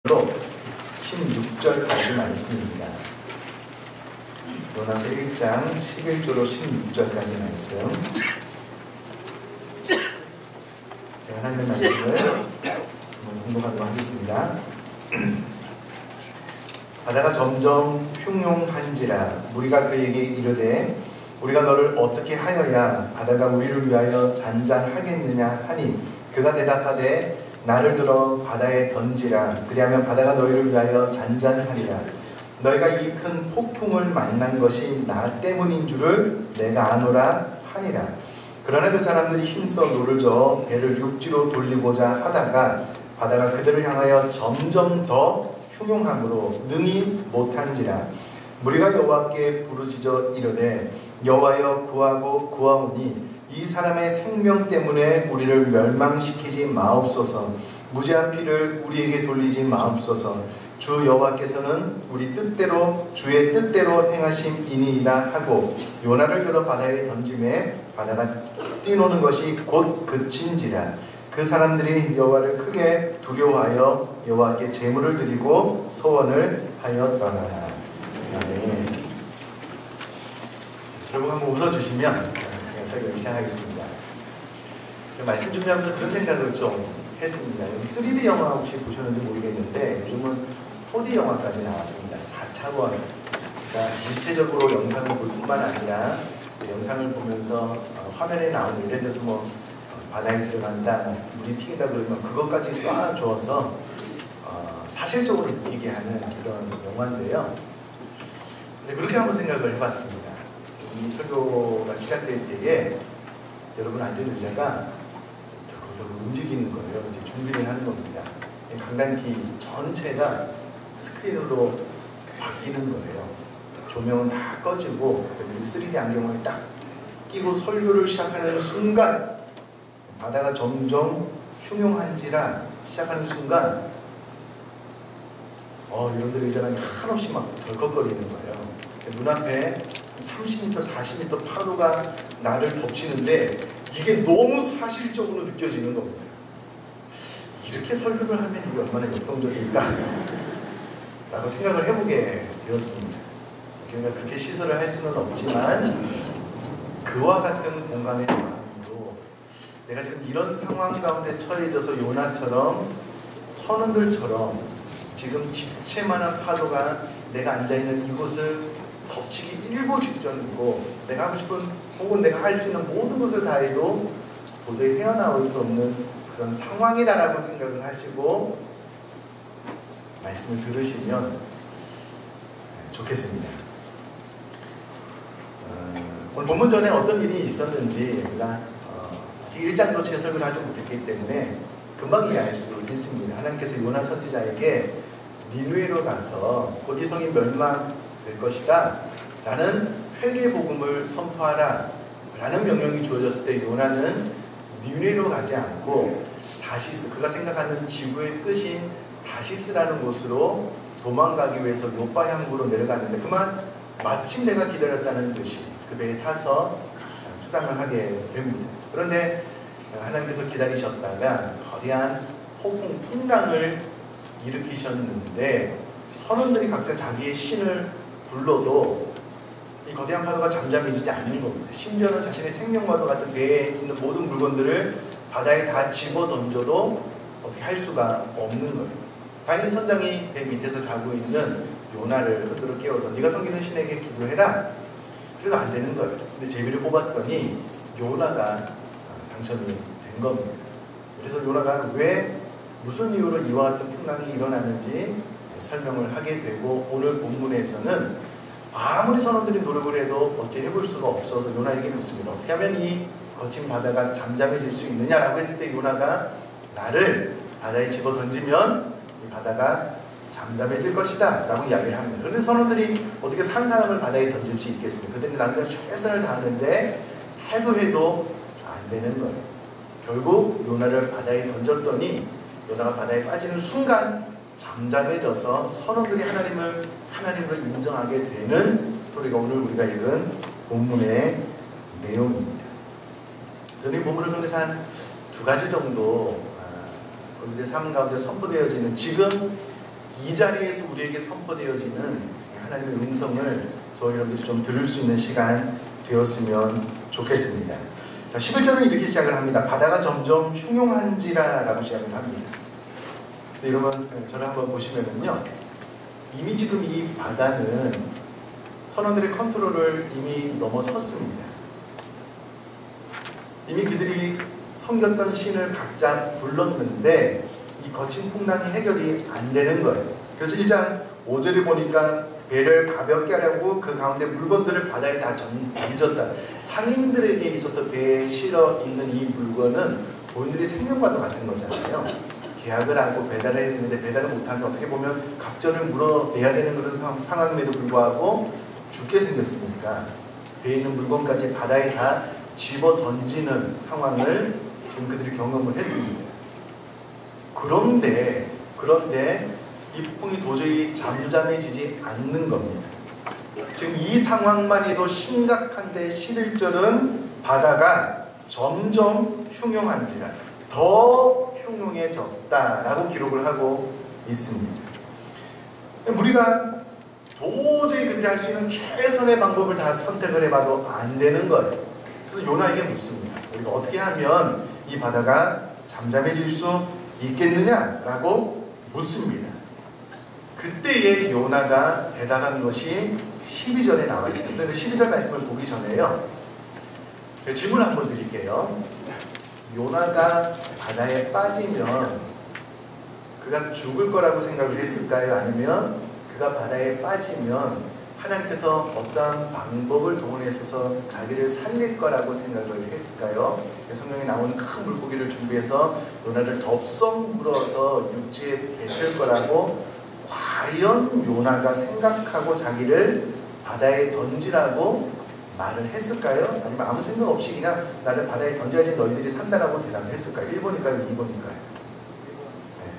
16절까지 말씀입니다. 요나서 1장 11절로 16절까지 말씀. 제가 하나님의 말씀을 공독하도록 하겠습니다. 바다가 점점 흉용한지라 무리가 그에게 이르되 우리가 너를 어떻게 하여야 바다가 우리를 위하여 잔잔하겠느냐 하니 그가 대답하되 나를 들어 바다에 던지라. 그리하면 바다가 너희를 위하여 잔잔하리라. 너희가 이 큰 폭풍을 만난 것이 나 때문인 줄을 내가 아노라 하니라. 그러나 그 사람들이 힘써 노를 저어 배를 육지로 돌리고자 하다가 바다가 그들을 향하여 점점 더 흉용함으로 능히 못한지라. 무리가 여호와께 부르짖어 이르되 여호와여 구하고 구하오니 이 사람의 생명 때문에 우리를 멸망시키지 마옵소서. 무죄한 피를 우리에게 돌리지 마옵소서. 주 여호와께서는 우리 뜻대로 주의 뜻대로 행하심이니이다 하고 요나를 들어 바다에 던짐에 바다가 뛰노는 것이 곧 그친지라. 그 사람들이 여호와를 크게 두려워하여 여호와께 제물을 드리고 서원을 하였더라. 아멘. 여러분 한번 웃어주시면 설교를 시작하겠습니다. 말씀 준비하면서 그런 생각을 좀 했습니다. 3D 영화 혹시 보셨는지 모르겠는데 요즘은 4D 영화까지 나왔습니다. 4차원. 그러니까 전체적으로 영상을 볼 뿐만 아니라 영상을 보면서 화면에 나오는 예를 들어서 뭐 바다에 들어간다, 물이 튀긴다 그러면 그것까지 쏴주어서 사실적으로 느끼게 하는 그런 영화인데요. 그렇게 한번 생각을 해봤습니다. 이 설교가 시작될 때에 여러분 앉은 의자가 덜덜 움직이는 거예요. 이제 준비를 하는 겁니다. 강단기 전체가 스크린으로 바뀌는 거예요. 조명은 다 꺼지고 3D 안경을 딱 끼고 설교를 시작하는 순간 바다가 점점 흉용한지라 시작하는 순간 여러분들 의자가 한없이 막 덜컥거리는 거예요. 눈앞에 30m, 40m 파도가 나를 덮치는데 이게 너무 사실적으로 느껴지는 겁니다. 이렇게 설교를 하면 이게 얼마나 역동적일까? 라고 생각을 해보게 되었습니다. 그러니까 그렇게 시설을 할 수는 없지만 그와 같은 공감의 마음으로 내가 지금 이런 상황 가운데 처해져서 요나처럼 선원들처럼 지금 집채만한 파도가 내가 앉아있는 이곳을 덮치기 일보 직전이고 내가 하고 싶은 혹은 내가 할 수 있는 모든 것을 다해도 도저히 헤어나올 수 없는 그런 상황이다라고 생각을 하시고 말씀을 들으시면 좋겠습니다. 오늘 본문 전에 어떤 일이 있었는지 우리가 1장으로 제 설교를 하지 못했기 때문에 금방 이해할 수 있습니다. 하나님께서 요나 선지자에게 니느웨로 가서 곧 이 성이 멸망될 것이다 라는 회개 복음을 선포하라 라는 명령이 주어졌을 때 요나는 니느웨로 가지 않고 다시스, 그가 생각하는 지구의 끝인 다시스라는 곳으로 도망가기 위해서 요파 항구로 내려갔는데 그만 마침 내가 기다렸다는 듯이 그 배에 타서 출항을 하게 됩니다. 그런데 하나님께서 기다리셨다가 거대한 폭풍 풍랑을 일으키셨는데 선원들이 각자 자기의 신을 불러도 이 거대한 파도가 잠잠해지지 않는 겁니다. 심지어는 자신의 생명과도 같은 배에 있는 모든 물건들을 바다에 다 집어 던져도 어떻게 할 수가 없는 거예요. 당연히 선장이 배 밑에서 자고 있는 요나를 흔들어 깨워서 네가 섬기는 신에게 기도해라. 그래도 안 되는 거예요. 근데 제비를 뽑았더니 요나가 당첨이 된 겁니다. 그래서 요나가 왜 무슨 이유로 이와 같은 풍랑이 일어나는지 설명을 하게 되고 오늘 본문에서는 아무리 선원들이 노력을 해도 어찌 해볼 수가 없어서 요나에게 묻습니다. 어떻게 하면 이 거친 바다가 잠잠해질 수 있느냐라고 했을 때 요나가 나를 바다에 집어 던지면 이 바다가 잠잠해질 것이다 라고 이야기를 합니다. 그런데 선원들이 어떻게 산 사람을 바다에 던질 수 있겠습니까? 그들은 남들 최선을 다하는데 해도 안 되는 거예요. 결국 요나를 바다에 던졌더니 요나가 바다에 빠지는 순간 잠잠해져서 선원들이 하나님을 인정하게 되는 스토리가 오늘 우리가 읽은 본문의 내용입니다. 저는 이 본문을 통해서 한 2가지 정도 우리들의 삶 가운데 선포되어지는 지금 이 자리에서 우리에게 선포되어지는 하나님의 음성을 저희 여러분들이 좀 들을 수 있는 시간 되었으면 좋겠습니다. 자, 11절은 이렇게 시작을 합니다. 바다가 점점 흉흉한지라 라고 시작을 합니다. 네, 여러분 저를 한번 보시면은요, 이미 지금 이 바다는 선원들의 컨트롤을 이미 넘어섰습니다. 이미 그들이 섬겼던 신을 각자 불렀는데 이 거친 풍랑이 해결이 안 되는 거예요. 그래서 1장 5절에 보니까 배를 가볍게 하려고 그 가운데 물건들을 바다에 다 던졌다. 상인들에게 있어서 배에 실어 있는 이 물건은 본인들의 생명과도 같은 거잖아요. 계약을 하고 배달을 했는데 배달을 못하면 어떻게 보면 갑절을 물어내야 되는 그런 상황임에도 불구하고 죽게 생겼으니까 배에 있는 물건까지 바다에 다 집어 던지는 상황을 지금 그들이 경험을 했습니다. 그런데 이 폭풍이 도저히 잠잠해지지 않는 겁니다. 지금 이 상황만해도 심각한데 11절은 바다가 점점 흉흉한지라, 더 흉흉해졌다라고 기록을 하고 있습니다. 우리가 도저히 그들이 할 수 있는 최선의 방법을 다 선택을 해봐도 안 되는 거예요. 그래서 요나에게 묻습니다. 우리가 어떻게 하면 이 바다가 잠잠해질 수 있겠느냐라고 묻습니다. 그때의 요나가 대답한 것이 12절에 나와 있습니다. 그런데 12절 말씀을 보기 전에요, 제가 질문을 한번 드릴게요. 요나가 바다에 빠지면 그가 죽을 거라고 생각을 했을까요? 아니면 그가 바다에 빠지면 하나님께서 어떠한 방법을 동원해서 자기를 살릴 거라고 생각을 했을까요? 성경에 나오는 큰 물고기를 준비해서 요나를 덥석 물어서 육지에 뱉을 거라고 과연 요나가 생각하고 자기를 바다에 던지라고 말을 했을까요? 아니면 아무 생각 없이 그냥 나를 바다에 던져야지 너희들이 산다라고 대답을 했을까요? 1번일까요? 2번일까요? 네.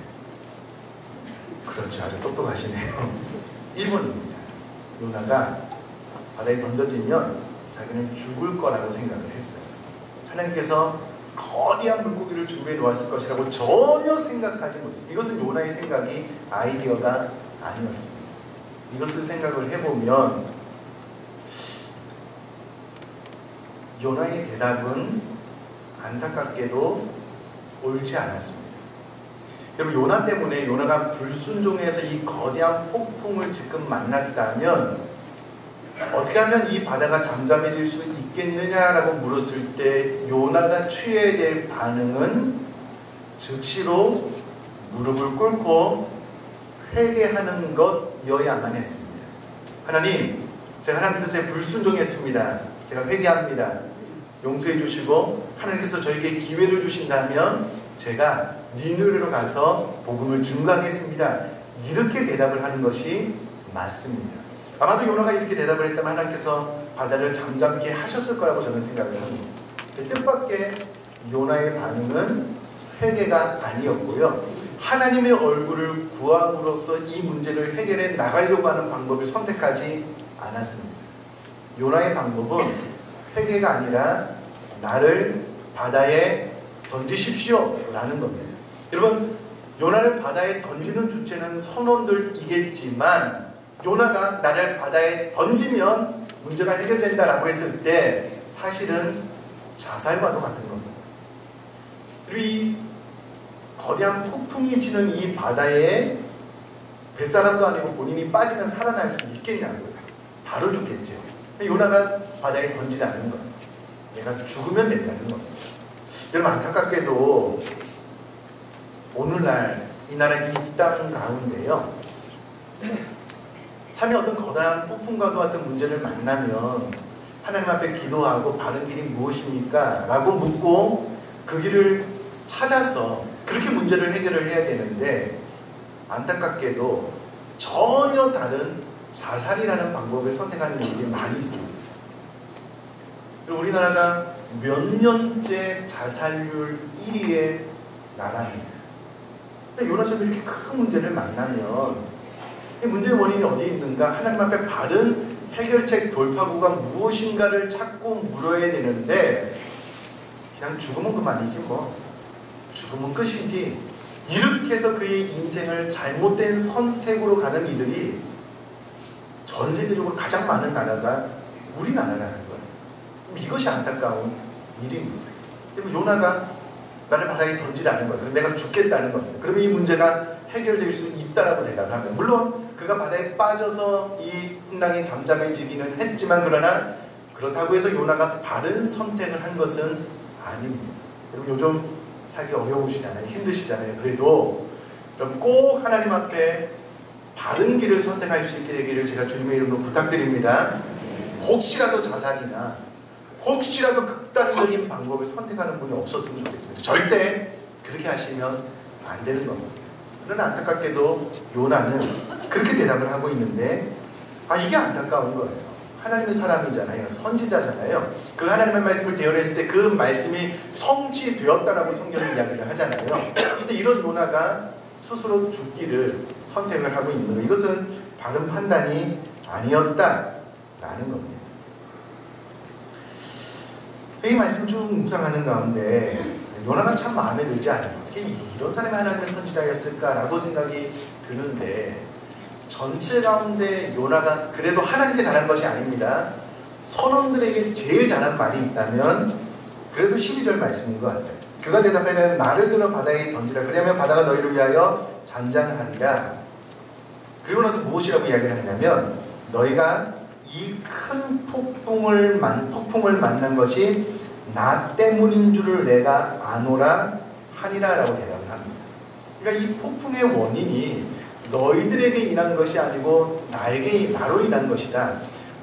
그렇죠. 아주 똑똑하시네요. 1번입니다. 요나가 바다에 던져지면 자기는 죽을 거라고 생각을 했어요. 하나님께서 거대한 물고기를 준비해 놓았을 것이라고 전혀 생각하지 못했습니다. 이것은 요나의 생각이 아이디어가 아니었습니다. 이것을 생각을 해보면 요나의 대답은 안타깝게도 옳지 않았습니다. 여러분, 요나 때문에 요나가 불순종해서 이 거대한 폭풍을 지금 만났다면 어떻게 하면 이 바다가 잠잠해질 수 있겠느냐라고 물었을 때 요나가 취해야 될 반응은 즉시로 무릎을 꿇고 회개하는 것이어야만 했습니다. 하나님, 제가 하나님 뜻에 불순종했습니다. 제가 회개합니다. 용서해 주시고 하나님께서 저에게 기회를 주신다면 제가 니느웨로 가서 복음을 증거하겠습니다. 이렇게 대답을 하는 것이 맞습니다. 아마도 요나가 이렇게 대답을 했다면 하나님께서 바다를 잠잠케 하셨을 거라고 저는 생각을 합니다. 뜻밖의 요나의 반응은 회개가 아니었고요, 하나님의 얼굴을 구함으로써 이 문제를 해결해 나가려고 하는 방법을 선택하지 않았습니다. 요나의 방법은 회개가 아니라 나를 바다에 던지십시오 라는 겁니다. 여러분, 요나를 바다에 던지는 주체는 선원들이겠지만 요나가 나를 바다에 던지면 문제가 해결된다라고 했을 때 사실은 자살과도 같은 겁니다. 그리고 이 거대한 폭풍이 치는 이 바다에 뱃사람도 아니고 본인이 빠지면 살아날 수 있겠냐고요. 바로 죽겠죠. 요나가 바다에 던지라는 거예요. 내가 죽으면 된다는 겁니다. 여러분, 안타깝게도 오늘날 이 나라 이 땅 가운데요, 삶의 어떤 거대한 폭풍과도 같은 문제를 만나면 하나님 앞에 기도하고 바른 길이 무엇입니까? 라고 묻고 그 길을 찾아서 그렇게 문제를 해결을 해야 되는데 안타깝게도 전혀 다른 자살이라는 방법을 선택하는 일이 많이 있습니다. 그리고 우리나라가 몇 년째 자살률 1위의 나라입니다. 요나처럼 이렇게 큰 문제를 만나면 이 문제의 원인이 어디에 있는가? 하나님 앞에 바른 해결책 돌파구가 무엇인가를 찾고 물어야 되는데 그냥 죽으면 그만이지 뭐. 죽으면 끝이지. 이렇게 해서 그의 인생을 잘못된 선택으로 가는 이들이 전 세계적으로 가장 많은 나라가 우리나라라는 거예요. 이것이 안타까운 일입니다. 그러면 요나가 나를 바다에 던지라는 거예요. 그럼 내가 죽겠다는 거예요. 그러면 이 문제가 해결될 수 있다라고 대답을 하면, 물론 그가 바다에 빠져서 이 풍랑이 잠잠해지기는 했지만, 그러나 그렇다고 해서 요나가 바른 선택을 한 것은 아닙니다. 여러분 요즘 살기 어려우시잖아요. 힘드시잖아요. 그래도 그럼 꼭 하나님 앞에 바른 길을 선택할 수 있게 되기를 제가 주님의 이름으로 부탁드립니다. 혹시라도 자살이나 혹시라도 극단적인 방법을 선택하는 분이 없었으면 좋겠습니다. 절대 그렇게 하시면 안 되는 겁니다. 그러나 안타깝게도 요나는 그렇게 대답을 하고 있는데, 이게 안타까운 거예요. 하나님의 사람이잖아요. 선지자잖아요. 그 하나님의 말씀을 대언했을 때 그 말씀이 성취되었다라고 성경은 이야기를 하잖아요. 근데 이런 요나가 스스로 죽기를 선택을 하고 있는 것, 이것은 바른 판단이 아니었다라는 겁니다. 이 말씀을 쭉 묵상하는 가운데 요나가 참 마음에 들지 않아요. 어떻게 이런 사람이 하나님의 선지자였을까라고 생각이 드는데, 전체 가운데 요나가 그래도 하나님께 잘한 것이 아닙니다. 선원들에게 제일 잘한 말이 있다면 그래도 12절 말씀인 것 같아요. 그가 대답하면 나를 들어 바다에 던지라. 그러면 바다가 너희를 위하여 잔잔하리라. 그리고 나서 무엇이라고 이야기를 하냐면, 너희가 이 큰 폭풍을 만난 것이 나 때문인 줄을 내가 아노라 하니라 라고 대답을 합니다. 그러니까 이 폭풍의 원인이 너희들에게 인한 것이 아니고 나로 인한 것이다.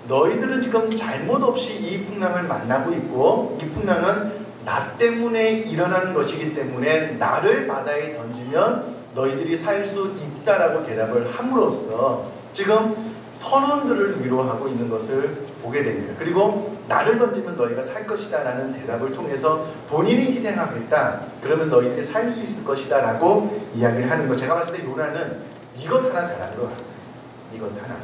너희들은 지금 잘못 없이 이 풍랑을 만나고 있고, 이 풍랑은 나 때문에 일어나는 것이기 때문에 나를 바다에 던지면 너희들이 살 수 있다라고 대답을 함으로써 지금 선원들을 위로하고 있는 것을 보게 됩니다. 그리고 나를 던지면 너희가 살 것이다 라는 대답을 통해서 본인이 희생하겠다, 그러면 너희들이 살 수 있을 것이다 라고 이야기를 하는 것. 제가 봤을 때 요나는 이것 하나 잘한 것 같아요. 이것 하나.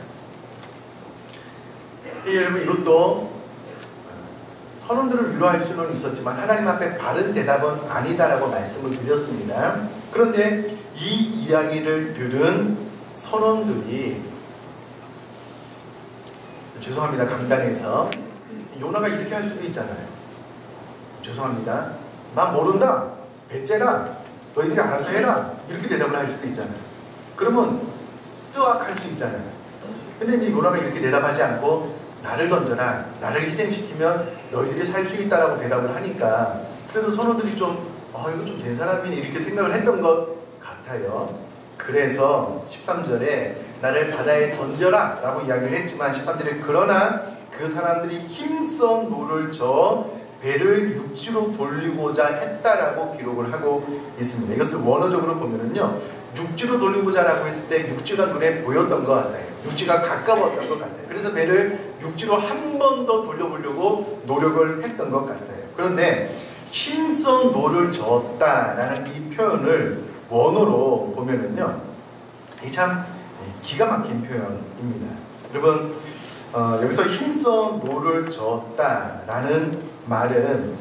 여러분 이것도 선원들을 위로할 수는 있었지만 하나님 앞에 바른 대답은 아니다라고 말씀을 드렸습니다. 그런데 이 이야기를 들은 선원들이, 죄송합니다, 강단에서 요나가 이렇게 할 수도 있잖아요. 죄송합니다, 난 모른다, 배째라, 너희들이 알아서 해라, 이렇게 대답을 할 수도 있잖아요. 그러면 뜨악할 수 있잖아요. 근데 이제 요나가 이렇게 대답하지 않고 나를 던져라, 나를 희생시키면 너희들이 살 수 있다라고 대답을 하니까 그래도 선원들이 좀 이거 좀 된 사람이네 이렇게 생각을 했던 것 같아요. 그래서 13절에 나를 바다에 던져라 라고 이야기를 했지만 13절에 그러나 그 사람들이 힘써 노를 저어 배를 육지로 돌리고자 했다라고 기록을 하고 있습니다. 이것을 원어적으로 보면은요, 육지로 돌리고자 라고 했을 때 육지가 눈에 보였던 것 같아요. 육지가 가까웠던 것 같아요. 그래서 배를 육지로 한 번 더 돌려보려고 노력을 했던 것 같아요. 그런데 힘써 노를 저었다라는 이 표현을 원어로 보면은요, 참 기가 막힌 표현입니다. 여러분, 여기서 힘써 노를 저었다라는 말은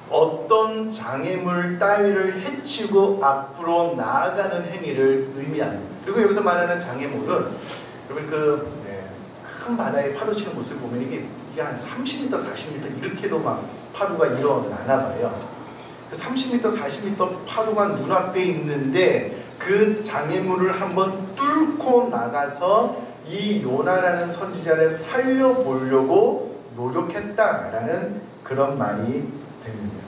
어떤 장애물 따위를 해치고 앞으로 나아가는 행위를 의미합니다. 그리고 여기서 말하는 장애물은 여러분 큰 바다에 파도 치는 모습을 보면 이게 한 30m, 40m 이렇게도 막 파도가 일어나나 봐요. 30m, 40m 파도가 눈앞에 있는데 그 장애물을 한번 뚫고 나가서 이 요나라는 선지자를 살려보려고 노력했다라는 그런 말이 됩니다.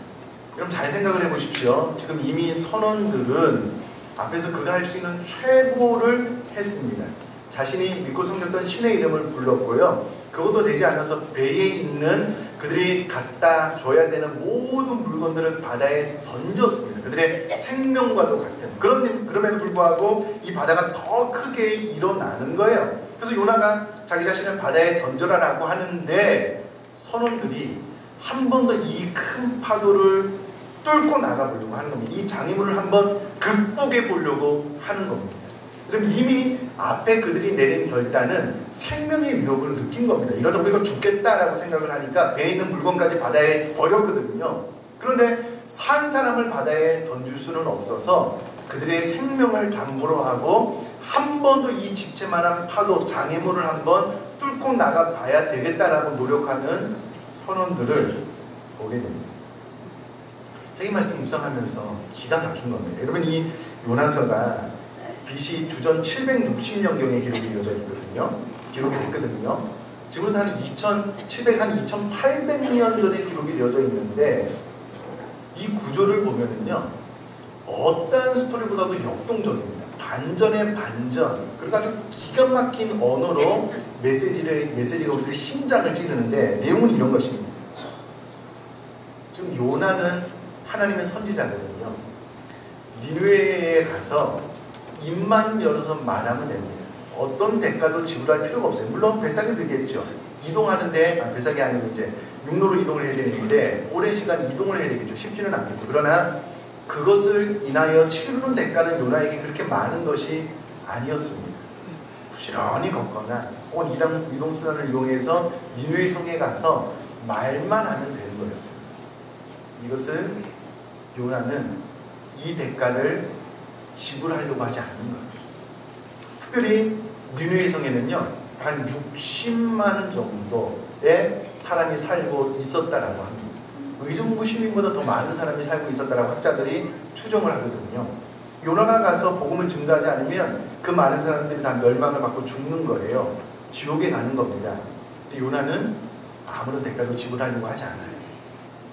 그럼 잘 생각을 해보십시오. 지금 이미 선원들은 앞에서 그가 할 수 있는 최고를 했습니다. 자신이 믿고 섬겼던 신의 이름을 불렀고요. 그것도 되지 않아서 배에 있는 그들이 갖다 줘야 되는 모든 물건들을 바다에 던졌습니다. 그들의 생명과도 같은. 그럼에도 불구하고 이 바다가 더 크게 일어나는 거예요. 그래서 요나가 자기 자신을 바다에 던져라라고 하는데 선원들이 한 번 더 이 큰 파도를 뚫고 나가보려고 하는 겁니다. 이 장애물을 한번 극복해 보려고 하는 겁니다. 그럼 이미 앞에 그들이 내린 결단은 생명의 위협을 느낀 겁니다. 이러다 우리가 죽겠다라고 생각을 하니까 배에 있는 물건까지 바다에 버렸거든요. 그런데 산 사람을 바다에 던질 수는 없어서 그들의 생명을 담보로 하고 한 번도 이 집채만한 파도, 장애물을 한번 뚫고 나가 봐야 되겠다라고 노력하는 선원들을 보게 됩니다. 제가 이 말씀 묵상하면서 기가 막힌 겁니다. 여러분, 이 요나서가 BC 주전 760년경에 기록이 이어져 있거든요. 기록이 됐거든요. 지금은 한 2800년 전에 기록이 되어져 있는데, 이 구조를 보면은요, 어떠한 스토리보다도 역동적입니다. 반전의 반전. 그리고 아주 기가 막힌 언어로 메시지가 우리의 심장을 찌르는데, 내용은 이런 것입니다. 지금 요나는 하나님의 선지자거든요. 니느웨에 가서 입만 열어서 말하면 됩니다. 어떤 대가도 지불할 필요가 없어요. 물론 배삭이 들겠죠. 이동하는데, 배삭이 아니고 이제 육로로 이동을 해야 되는데 오랜 시간 이동을 해야 되겠죠. 쉽지는 않겠죠. 그러나 그것을 인하여 치르는 대가는 요나에게 그렇게 많은 것이 아니었습니다. 부지런히 걷거나 혹은 이동수단을 이용해서 니느웨 성에 가서 말만 하면 되는 거였습니다. 이것을 요나는 이 대가를 지불하려고 하지 않는 거예요. 특별히 니느웨 성에는요, 한 60만 정도의 사람이 살고 있었다라고 합니다. 의정부 시민보다 더 많은 사람이 살고 있었다라고 학자들이 추정을 하거든요. 요나가 가서 복음을 증거하지 않으면 그 많은 사람들이 다 멸망을 받고 죽는 거예요. 지옥에 가는 겁니다. 근데 요나는 아무런 대가도 지불하려고 하지 않아요.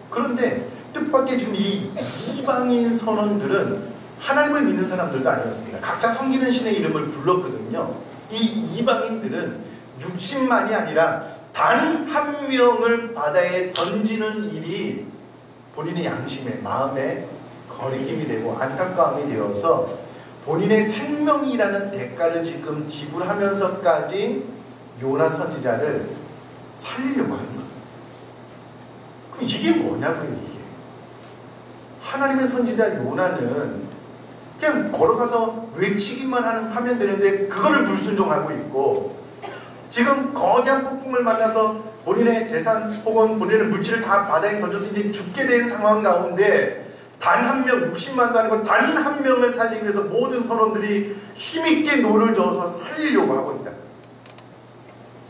그런데 뜻밖의 지금 이 이방인 선원들은 하나님을 믿는 사람들도 아니었습니다. 각자 섬기는 신의 이름을 불렀거든요. 이 이방인들은 60만이 아니라 단 한 명을 바다에 던지는 일이 본인의 양심에, 마음에 거리낌이 되고 안타까움이 되어서 본인의 생명이라는 대가를 지금 지불하면서까지 요나 선지자를 살리려고 하는 거예요. 그럼 이게 뭐냐고요, 이게. 하나님의 선지자 요나는 그냥 걸어가서 외치기만 하면 되는데 그거를 불순종하고 있고, 지금 거대한 폭풍을 만나서 본인의 재산 혹은 본인의 물질을 다 바다에 던져서 이제 죽게 된 상황 가운데 단 한 명, 60만도 아니고 단 한 명을 살리기 위해서 모든 선원들이 힘있게 노를 저어서 살리려고 하고 있다.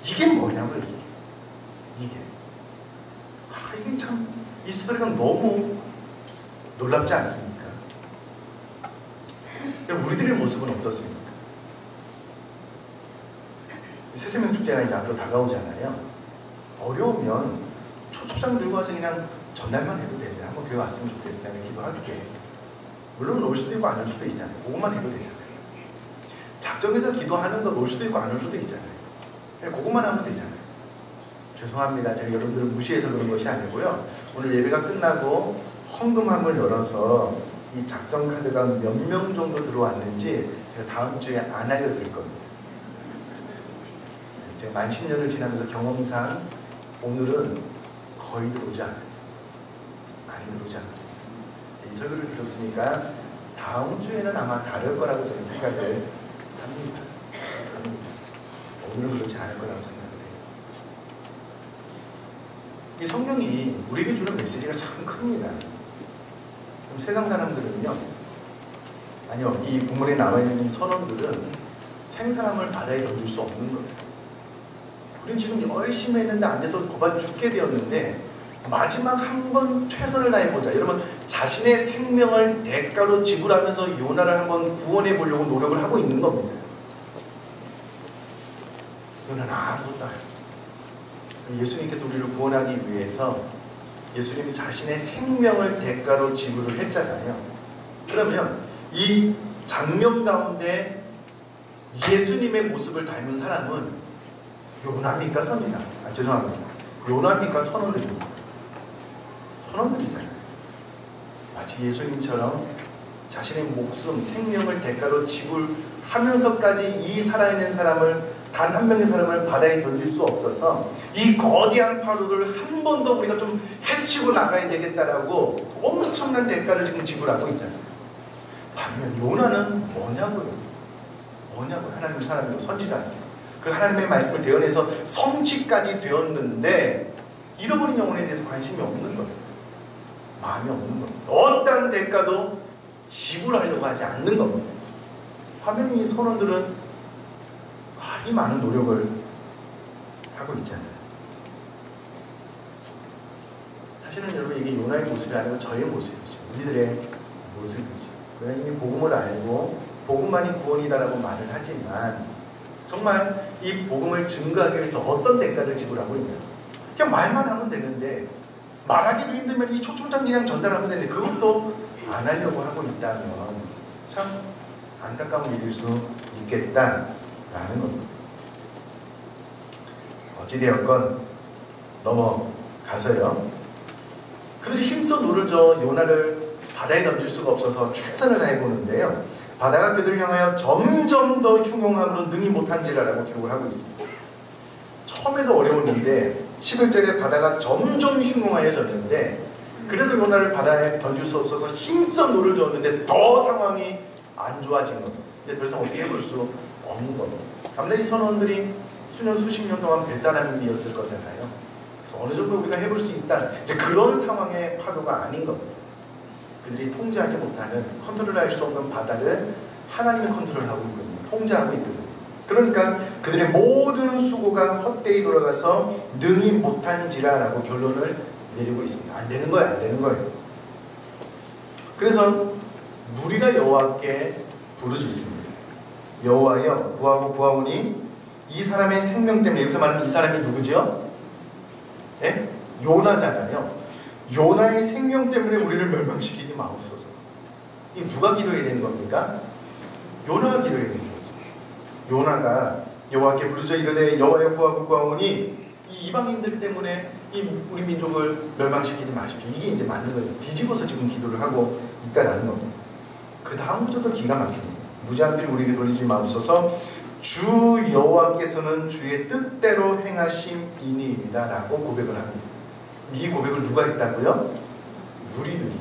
이게 뭐냐고요, 이게. 이게 참, 이 스토리가 너무 놀랍지 않습니까? 우리들의 모습은 어떻습니까? 새생명 축제가 이제 앞으로 다가오잖아요. 어려우면 초초장 들고 와서 그냥 전달만 해도 되잖아요. 한번 교회 왔으면 좋겠어. 내가 기도할게. 물론 올 수도 있고 안 올 수도 있잖아요. 그것만 해도 되잖아요. 작정해서 기도하는 건 올 수도 있고 안 올 수도 있잖아요. 그냥 그것만 하면 되잖아요. 죄송합니다. 제가 여러분들을 무시해서 그런 것이 아니고요. 오늘 예배가 끝나고 헌금함을 열어서 이 작정 카드가 몇 명 정도 들어왔는지 제가 다음 주에 안 알려드릴 겁니다. 제가 만 10년을 지나면서 경험상 오늘은 거의 들어오지 않아요. 많이 들어오지 않습니다. 이 설교를 들었으니까 다음 주에는 아마 다를 거라고 저는 생각을 합니다. 오늘은 그렇지 않을 거라고 생각을 해요. 이 성경이 우리에게 주는 메시지가 참 큽니다. 세상 사람들은요, 아니요, 이 본문에 나와 있는 이 선원들은 생사람을 바다에 던질 수 없는 거예요. 우리는 지금 열심히 했는데 안 돼서 고반 죽게 되었는데 마지막 한 번 최선을 다해보자. 여러분, 자신의 생명을 대가로 지불하면서 요나를 한번 구원해 보려고 노력을 하고 있는 겁니다. 요나는 아무것도 안 해요. 예수님께서 우리를 구원하기 위해서 예수님이 자신의 생명을 대가로 지불을 했잖아요. 그러면 이 장면 가운데 예수님의 모습을 닮은 사람은 요나입니까 선지자? 죄송합니다. 요나입니까 선원들입니까? 선원들이잖아요. 마치 예수님처럼 자신의 목숨, 생명을 대가로 지불하면서까지 이 살아있는 사람을, 단 한 명의 사람을 바다에 던질 수 없어서 이 거대한 파도를 한 번 더 우리가 좀 해치고 나가야 되겠다라고 엄청난 대가를 지금 지불하고 있잖아요. 반면 요나는 뭐냐고요? 하나님의 사람이고 선지자입니다. 그 하나님의 말씀을 대언해서 성취까지 되었는데 잃어버린 영혼에 대해서 관심이 없는 거예요. 마음이 없는 거예요. 어떠한 대가도 지불하려고 하지 않는 겁니다. 반면에 이 선원들은 이 많은 노력을 하고 있잖아요. 사실은 여러분 이게 요나의 모습이 아니고 저의 모습이죠. 우리들의 모습이죠. 이미 복음을 알고 복음만이 구원이다라고 말을 하지만 정말 이 복음을 증거하기 위해서 어떤 대가를 지불하고 있냐. 그냥 말만 하면 되는데 말하기도 힘들면 이 초청장이랑 전달하면 되는데 그것도 안 하려고 하고 있다면 참 안타까운 일일 수 있겠다라는 겁니다. 어찌되었건 넘어가서요. 그들이 힘써 노를 저어 요나를 바다에 던질 수가 없어서 최선을 다해보는데요. 바다가 그들을 향하여 점점 더 흉흉함으로 능히 못한지라라고 기록을 하고 있습니다. 처음에도 어려웠는데 11절에 바다가 점점 흉흉하여졌는데 그래도 요나를 바다에 던질 수 없어서 힘써 노를 저었는데 더 상황이 안 좋아진 겁니다. 이제 더 이상 어떻게 해볼 수 없는 겁니다. 아무래도 이 선원들이 수년 수십 년 동안 뱃사람이었을 거잖아요. 그래서 어느 정도 우리가 해볼 수 있다. 이제 그런 상황의 파도가 아닌 겁니다. 그들이 통제하지 못하는, 컨트롤할 수 없는 바다를 하나님이 컨트롤하고 있거든요. 통제하고 있거든요. 그러니까 그들의 모든 수고가 헛되이 돌아가서 능히 못한지라라고 결론을 내리고 있습니다. 안 되는 거예요. 안 되는 거예요. 그래서 무리가 여호와께 부르짖습니다. 여호와여 구하고 구하오니 이 사람의 생명 때문에, 여기서 말하는 이 사람이 누구죠? 네? 요나잖아요. 요나의 생명 때문에 우리를 멸망시키지 마옵소서. 이 누가 기도해야 되는 겁니까? 요나가 기도해야 되는 거죠. 요나가 여호와께 부르짖어 이르되 여호와여 구하고 구하오니 이 이방인들 때문에 우리 민족을 멸망시키지 마십시오. 이게 이제 맞는 거예요. 뒤집어서 지금 기도를 하고 있다라는 겁니다. 그 다음 구절도 기가 막힙니다. 무자비를 우리에게 돌리지 마옵소서. 주 여호와께서는 주의 뜻대로 행하심이니이다 라고 고백을 합니다. 이 고백을 누가 했다고요? 무리들이,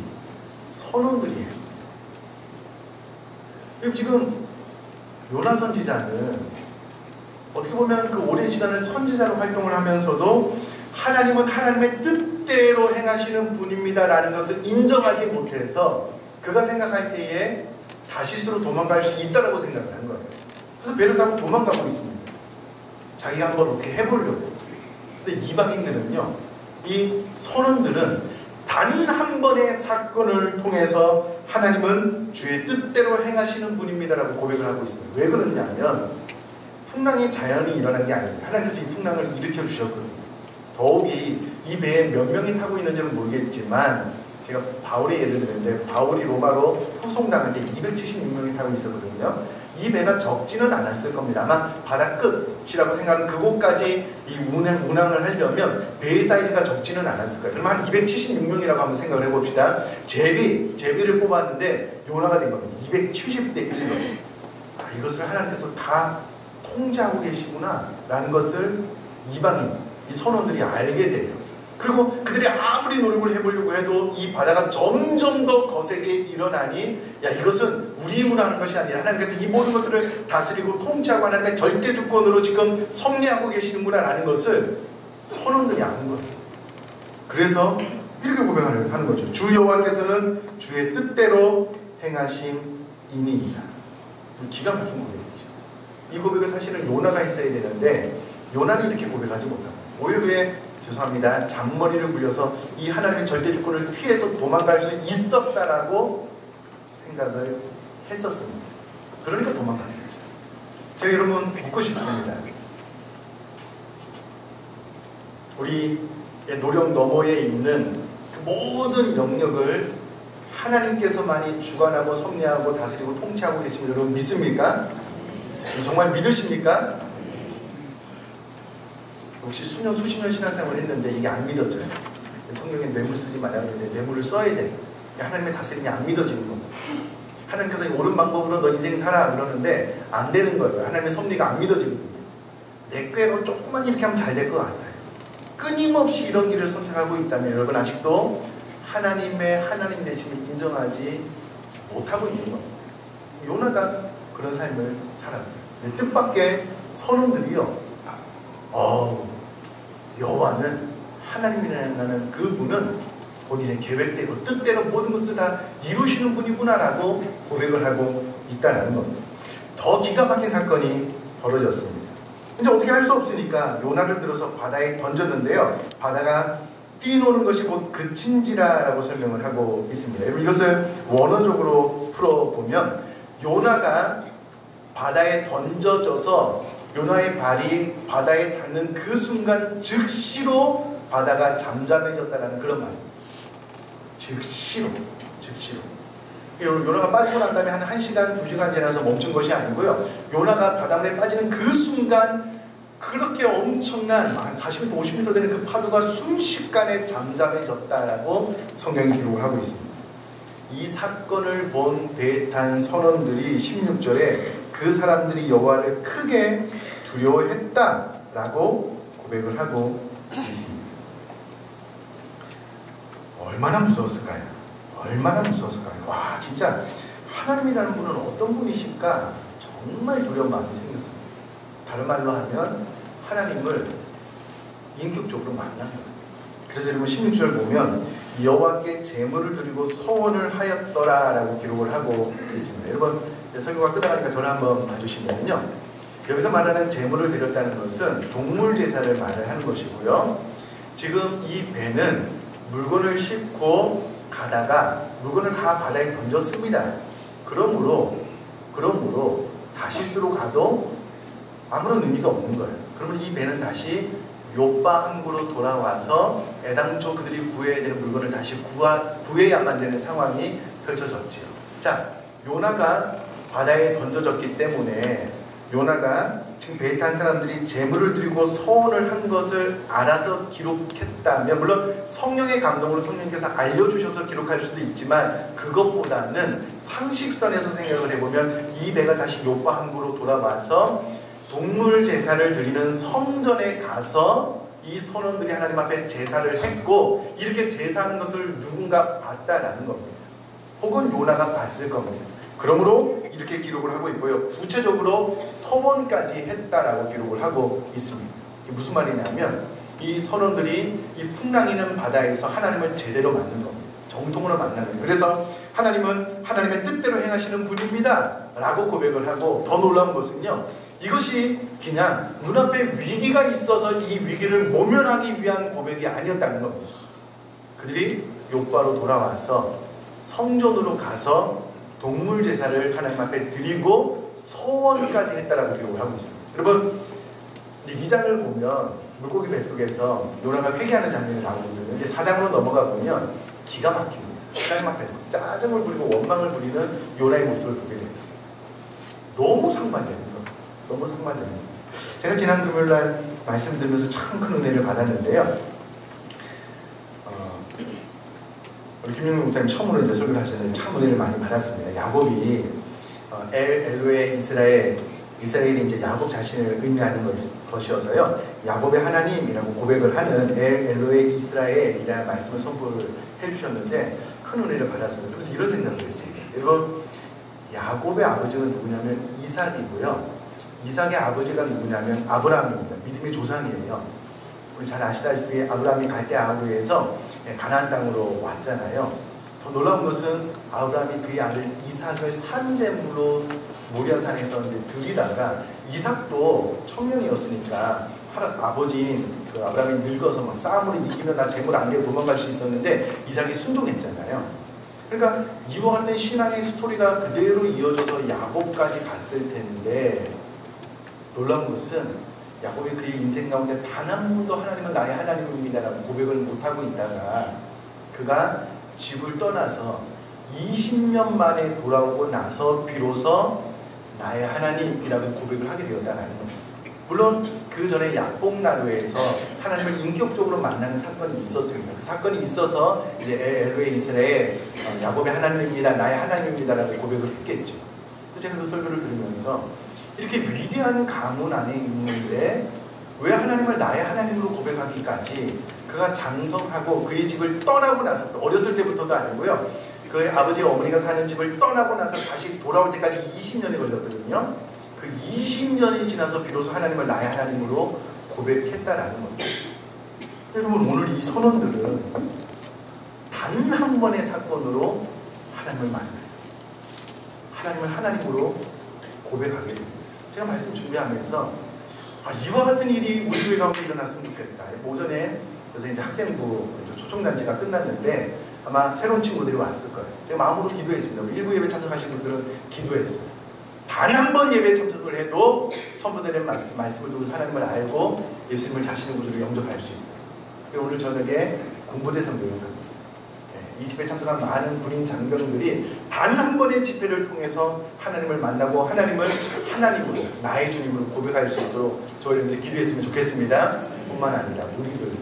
선원들이 했습니다. 지금 요나 선지자는 어떻게 보면 그 오랜 시간을 선지자로 활동을 하면서도 하나님은 하나님의 뜻대로 행하시는 분입니다 라는 것을 인정하지 못해서 그가 생각할 때에 다시스로 도망갈 수 있다라고 생각을 한 거예요. 그래서 배를 타고 도망가고 있습니다. 자기가 한번 어떻게 해보려고. 근데 이방인들은요, 이 선원들은 단 한 번의 사건을 통해서 하나님은 주의 뜻대로 행하시는 분입니다라고 고백을 하고 있습니다. 왜 그러냐면 풍랑이 자연히 일어난 게 아닙니다. 하나님께서 이 풍랑을 일으켜 주셨거든요. 더욱이 이 배에 몇 명이 타고 있는지는 모르겠지만 제가 바울의 예를 드는데 바울이 로마로 후송당할 때 276명이 타고 있었거든요. 이 배가 적지는 않았을 겁니다. 아마 바다 끝이라고 생각하는 그곳까지 이 운항을 하려면 배의 사이즈가 적지는 않았을 거예요. 그럼 한 276명이라고 한번 생각을 해봅시다. 제비를 뽑았는데 요나가 된 겁니다. 270대 1로. 이것을 하나님께서 다 통제하고 계시구나 라는 것을 이방인, 이 선원들이 알게 돼요. 그리고 그들이 아무리 노력을 해보려고 해도 이 바다가 점점 더 거세게 일어나니 이것은 우리 힘으로 하는 것이 아니라 하나님께서 이 모든 것들을 다스리고 통치하고 하나님의 절대 주권으로 지금 섭리하고 계시는구나 라는 것을 선원들이 아는 거예요. 그래서 이렇게 고백하는 거죠. 주 여호와께서는 주의 뜻대로 행하심이니이다. 기가 막힌 고백이죠. 이 고백을 사실은 요나가 했어야 되는데 요나는 이렇게 고백하지 못합니다. 오히려 그의 죄송합니다. 잔머리를 굴려서 이 하나님의 절대 주권을 피해서 도망갈 수 있었다라고 생각을 했었습니다. 그러니까 도망간 거죠. 제가 여러분 묻고 싶습니다. 우리의 노력 너머에 있는 그 모든 영역을 하나님께서만이 주관하고 섭리하고 다스리고 통치하고 계시면 여러분 믿습니까? 정말 믿으십니까? 혹시 수년 수십 년 신앙생활을 했는데 이게 안 믿어져요. 성경에 뇌물 쓰지 말라고 하는데 뇌물을 써야 돼. 하나님의 다스림이 안 믿어지는 겁니다. 하나님께서 옳은 방법으로 너 인생 살아 그러는데 안 되는 거예요. 하나님의 섭리가 안 믿어지거든요. 내 꾀로 조금만 이렇게 하면 잘 될 것 같아요. 끊임없이 이런 길을 선택하고 있다면 여러분 아직도 하나님의 하나님 되심을 인정하지 못하고 있는 겁니다. 요나가 그런 삶을 살았어요. 내 뜻밖의 선원들이요. 여호와는 하나님이라는 그분은 본인의 계획대로 뜻대로 모든 것을 다 이루시는 분이구나라고 고백을 하고 있다는 겁니다. 더 기가 막힌 사건이 벌어졌습니다. 이제 어떻게 할 수 없으니까 요나를 들어서 바다에 던졌는데요. 바다가 뛰노는 것이 곧 그친지라라고 설명을 하고 있습니다. 여러분 이것을 원어적으로 풀어보면 요나가 바다에 던져져서 요나의 발이 바다에 닿는 그 순간 즉시로 바다가 잠잠해졌다는 그런 말입니다. 즉시로. 요나가 빠지고 난 다음에 한 1시간, 2시간 지나서 멈춘 것이 아니고요. 요나가 바닷물에 빠지는 그 순간 그렇게 엄청난 한 40m, 50m 되는 그 파도가 순식간에 잠잠해졌다라고 성경이 기록을 하고 있습니다. 이 사건을 본 배에 탄 선원들이 16절에 그 사람들이 여호와를 크게 두려워했다라고 고백을 하고 있습니다. 얼마나 무서웠을까요? 와, 진짜 하나님이라는 분은 어떤 분이실까? 정말 두려운 마음이 생겼습니다. 다른 말로 하면 하나님을 인격적으로 만난 거예요. 그래서 여러분 16절 보면 여호와께 제물을 드리고 서원을 하였더라라고 기록을 하고 있습니다. 여러분 설교가 끝나가니까 저를 한번 봐주시면요, 여기서 말하는 제물을 드렸다는 것은 동물 제사를 말을 하는 것이고요. 지금 이 배는 물건을 싣고 가다가 물건을 다 바다에 던졌습니다. 그러므로 다시스로 가도 아무런 의미가 없는 거예요. 그러면 이 배는 다시 요빠 항구로 돌아와서 애당초 그들이 구해야 되는 물건을 다시 구해야만 되는 상황이 펼쳐졌지요. 자, 요나가 바다에 던져졌기 때문에 요나가 지금 배에 탄 사람들이 제물을 드리고 서원을 한 것을 알아서 기록했다면, 물론 성령의 감동으로 성령께서 알려주셔서 기록할 수도 있지만 그것보다는 상식선에서 생각을 해보면 이 배가 다시 요빠 항구로 돌아와서 동물 제사를 드리는 성전에 가서 이 선원들이 하나님 앞에 제사를 했고, 이렇게 제사하는 것을 누군가 봤다라는 겁니다. 혹은 요나가 봤을 겁니다. 그러므로 이렇게 기록을 하고 있고요. 구체적으로 서원까지 했다라고 기록을 하고 있습니다. 이게 무슨 말이냐면 이 선원들이 이 풍랑이는 바다에서 하나님을 제대로 만난 겁니다. 정통으로 만나는 거예요. 그래서 하나님은 하나님의 뜻대로 행하시는 분입니다 라고 고백을 하고, 더 놀라운 것은요, 이것이 그냥 눈앞에 위기가 있어서 이 위기를 모면하기 위한 고백이 아니었다는 겁니다. 그들이 요바로 돌아와서 성전으로 가서 동물 제사를 하나님 앞에 드리고 서원까지 했다라고 기록을 하고 있습니다. 여러분, 이 장을 보면 물고기 뱃속에서 요나가 회개하는 장면이 나오거든요. 근데 4장으로 넘어가 보면 기가 막힙니다. 하나님 앞에 짜증을 부리고 원망을 부리는 요나의 모습을 보게 됩니다. 너무 상반됩니다. 제가 지난 금요일날 말씀드리면서 참 큰 은혜를 받았는데요. 우리 김영민 목사님 처음으로 이제 설교를 하셨는데 참 은혜를 많이 받았습니다. 야곱이 엘로의 이스라엘이 이제 야곱 자신을 의미하는 것이어서요, 야곱의 하나님이라고 고백을 하는 엘로의 이스라엘이라는 말씀을 선포를 해주셨는데 큰 은혜를 받았습니다. 그래서 이런 생각을 했습니다. 여러분, 야곱의 아버지가 누구냐면 이삭이고요, 이삭의 아버지가 누구냐면 아브라함입니다. 믿음의 조상이에요. 우리 잘 아시다시피 아브라함이 갈대아우르에서 가나안 땅으로 왔잖아요. 더 놀라운 것은 아브라함이 그의 아들 이삭을 산제물로 모리아산에서 이제 드리다가, 이삭도 청년이었으니까 아버지인 그 아브라함이 늙어서 막 싸움으로 이기면 나 제물 안 되고 도망갈 수 있었는데 이삭이 순종했잖아요. 그러니까 이와 같은 신앙의 스토리가 그대로 이어져서 야곱까지 갔을 텐데, 놀라운 것은 야곱이 그의 인생 가운데 단 한 번도 하나님은 나의 하나님입니다라고 고백을 못하고 있다가 그가 집을 떠나서 20년 만에 돌아오고 나서 비로소 나의 하나님이라고 고백을 하게 되었다는 겁니다. 물론 그 전에 약복나루에서 하나님을 인격적으로 만나는 사건이 있었습니다. 그 사건이 있어서 이제 엘로의 이스라엘, 야곱의 하나님입니다, 나의 하나님입니다라고 고백을 했겠죠. 제가 그 설교를 들으면서 이렇게 위대한 가문 안에 있는데 왜 하나님을 나의 하나님으로 고백하기까지 그가 장성하고 그의 집을 떠나고 나서부터, 어렸을 때부터도 아니고요, 그의 아버지 어머니가 사는 집을 떠나고 나서 다시 돌아올 때까지 20년이 걸렸거든요. 그 20년이 지나서 비로소 하나님을 나의 하나님으로 고백했다라는 겁니다. 여러분, 오늘 이 선원들은 단 한 번의 사건으로 하나님을 만나요. 하나님을 하나님으로 고백하게 됩니다. 제가 말씀 준비하면서 이와 같은 일이 우리 교회 가운데 일어났으면 좋겠다. 오전에 그래서 이제 학생부 초청단체가 끝났는데 아마 새로운 친구들이 왔을 거예요. 제가 마음으로 기도했습니다. 일부 예배 참석하신 분들은 기도했어요. 단 한 번 예배에 참석을 해도 선포되는 말씀을 두고 하나님을 알고 예수님을 자신의 구주로 영접할 수 있다. 오늘 저녁에 공부대상 교육합니다. 이 집회에 참석한 많은 군인 장병들이 단 한 번의 집회를 통해서 하나님을 만나고 하나님을 하나님으로 나의 주님으로 고백할 수 있도록 저희들이 기도했으면 좋겠습니다. 뿐만 아니라 우리들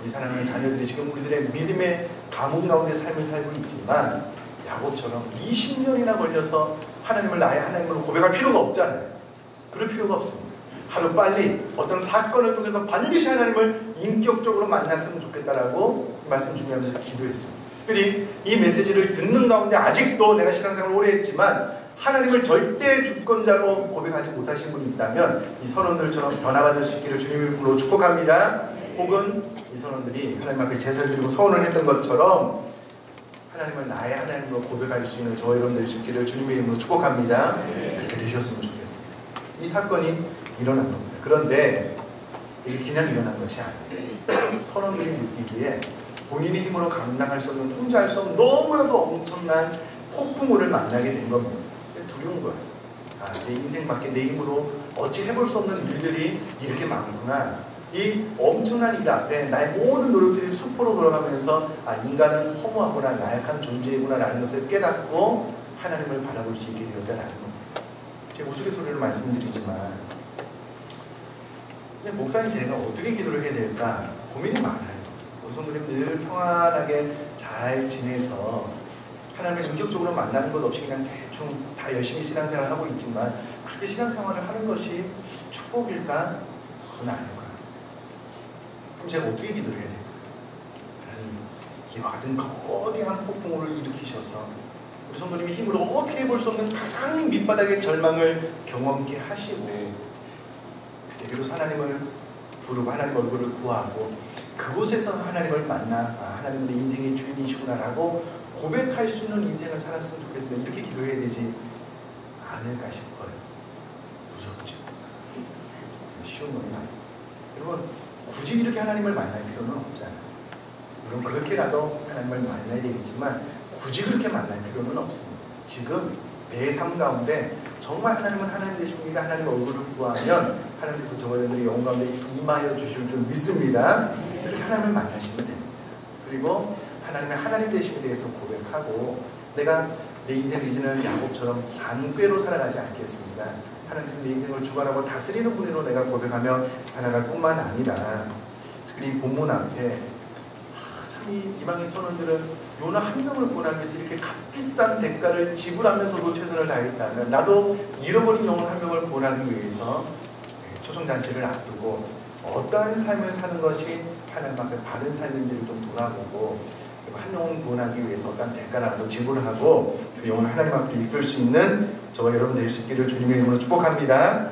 이 사랑하는 자녀들이 지금 우리들의 믿음의 가뭄 가운데 삶을 살고 있지만 야곱처럼 20년이나 걸려서 하나님을 나의 하나님으로 고백할 필요가 없잖아요. 그럴 필요가 없습니다. 하루빨리 어떤 사건을 통해서 반드시 하나님을 인격적으로 만났으면 좋겠다라고 말씀 준비하면서 기도했습니다. 특별히 이 메시지를 듣는 가운데 아직도 내가 신앙생활을 오래 했지만 하나님을 절대 주권자로 고백하지 못하신 분이 있다면 이 선원들처럼 변화받을 수 있기를 주님의 이름으로 축복합니다. 혹은 이 선원들이 하나님 앞에 제사를 드리고 서원을 했던 것처럼 하나님을 나의 하나님으로 고백할 수 있는 저와 여러분 될 수 있기를 주님의 이름으로 축복합니다. 그렇게 되셨으면 좋겠습니다. 이 사건이 일어난 겁니다. 그런데 이게 그냥 일어난 것이 아니에요. 선원들이 느끼기에 본인의 힘으로 감당할 수 없는, 통제할 수 없는 너무나도 엄청난 폭풍우를 만나게 된 겁니다. 두려운 거예요. 내 인생 밖에 내 힘으로 어찌 해볼 수 없는 일들이 이렇게 많구나. 이 엄청난 일 앞에 나의 모든 노력들이 수포로 돌아가면서 인간은 허무하구나, 나약한 존재이구나 라는 것을 깨닫고 하나님을 바라볼 수 있게 되었다는 겁니다. 제가 우스갯소리로 말씀드리지만 목사님 제가 어떻게 기도를 해야 될까 고민이 많아요. 우리 성도님 늘 평안하게 잘 지내서 하나님을 인격적으로 만나는 것 없이 그냥 대충 다 열심히 신앙생활을 하고 있지만 그렇게 신앙생활을 하는 것이 축복일까? 그건 아닐 거예요. 그럼 제가 어떻게 기도를 해야 될까? 하나님, 이와 같은 거대한 폭풍우를 일으키셔서 우리 성도님의 힘으로 어떻게 해볼 수 없는 가장 밑바닥의 절망을 경험케 하시고 그때 하나님을 부르고 하나님 얼굴을 구하고 그곳에서 하나님을 만나 하나님은 내 인생의 주인이시구나라고 고백할 수 있는 인생을 살았으면 좋겠습니다. 이렇게 기도해야 되지 않을까 싶어요. 무섭죠. 쉬운 건 아니에요. 여러분 굳이 이렇게 하나님을 만날 필요는 없잖아요. 물론 그렇게라도 하나님을 만나야 되겠지만 굳이 그렇게 만날 필요는 없습니다. 지금 내 삶 가운데 정말 하나님은 하나님 되십니다. 하나님 얼굴을 구하면 하나님께서 저희들의 영혼 가운데 임하여 주실 줄 믿습니다. 그렇게 하나님을 만나시면 됩니다. 그리고 하나님의 하나님 되심에 대해서 고백하고 내가 내 인생을 이제는 야곱처럼 잔꾀로 살아가지 않겠습니다. 하나님께서 내 인생을 주관하고 다스리는 분으로 내가 고백하며 살아갈 뿐만 아니라 특히 본문 앞에 참 이 이방인 선원들은 요나 한 명을 구원하기 위해서 이렇게 값비싼 대가를 지불하면서도 최선을 다했다면 나도 잃어버린 영혼 한 명을 구원하기 위해서 초청잔치를 앞두고 어떠한 삶을 사는 것이 하나님 앞에 바른 삶인지를 좀 돌아보고 한 영혼 구원하기 위해서 어떤 대가라도 지불하고 그 영혼을 하나님 앞에 이끌 수 있는 저와 여러분 될 수 있기를 주님의 이름으로 축복합니다.